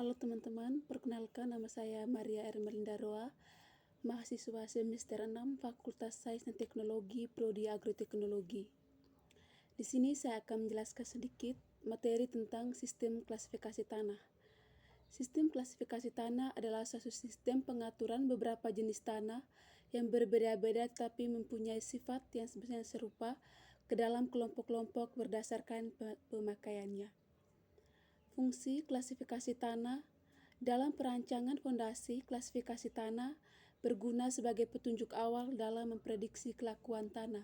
Halo teman-teman, perkenalkan nama saya Maria Ermelinda Roa, mahasiswa semester 6 Fakultas Sains dan Teknologi Prodi Agroteknologi. Di sini saya akan menjelaskan sedikit materi tentang sistem klasifikasi tanah. Sistem klasifikasi tanah adalah suatu sistem pengaturan beberapa jenis tanah yang berbeda-beda tetapi mempunyai sifat yang sebenarnya serupa ke dalam kelompok-kelompok berdasarkan pemakaiannya. Fungsi klasifikasi tanah dalam perancangan fondasi klasifikasi tanah berguna sebagai petunjuk awal dalam memprediksi kelakuan tanah.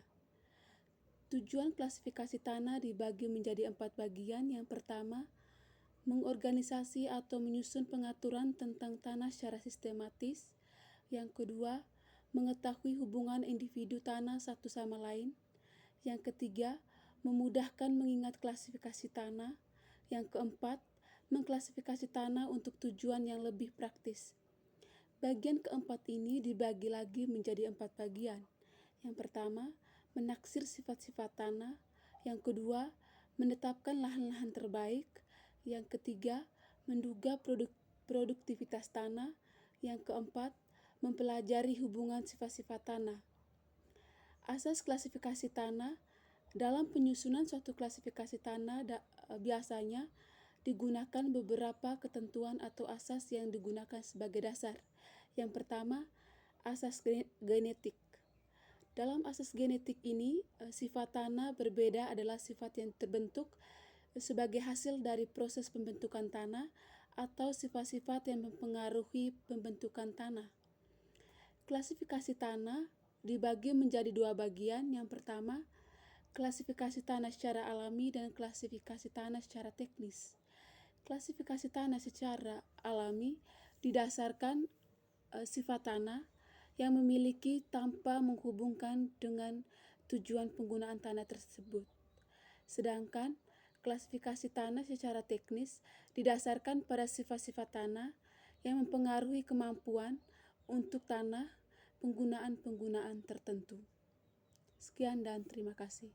Tujuan klasifikasi tanah dibagi menjadi 4 bagian. Yang pertama, mengorganisasi atau menyusun pengaturan tentang tanah secara sistematis. Yang kedua, mengetahui hubungan individu tanah satu sama lain. Yang ketiga, memudahkan mengingat klasifikasi tanah. Yang keempat, mengklasifikasi tanah untuk tujuan yang lebih praktis. Bagian keempat ini dibagi lagi menjadi 4 bagian. Yang pertama, menaksir sifat-sifat tanah. Yang kedua, menetapkan lahan-lahan terbaik. Yang ketiga, menduga produktivitas tanah. Yang keempat, mempelajari hubungan sifat-sifat tanah. Asas klasifikasi tanah. Dalam penyusunan suatu klasifikasi tanah biasanya digunakan beberapa ketentuan atau asas yang digunakan sebagai dasar. Yang pertama, asas genetik. Dalam asas genetik ini, sifat tanah berbeda adalah sifat yang terbentuk sebagai hasil dari proses pembentukan tanah atau sifat-sifat yang mempengaruhi pembentukan tanah. Klasifikasi tanah dibagi menjadi 2 bagian. Yang pertama, klasifikasi tanah secara alami dan klasifikasi tanah secara teknis. Klasifikasi tanah secara alami didasarkan sifat tanah yang memiliki tanpa menghubungkan dengan tujuan penggunaan tanah tersebut. Sedangkan klasifikasi tanah secara teknis didasarkan pada sifat-sifat tanah yang mempengaruhi kemampuan untuk tanah penggunaan-penggunaan tertentu. Sekian dan terima kasih.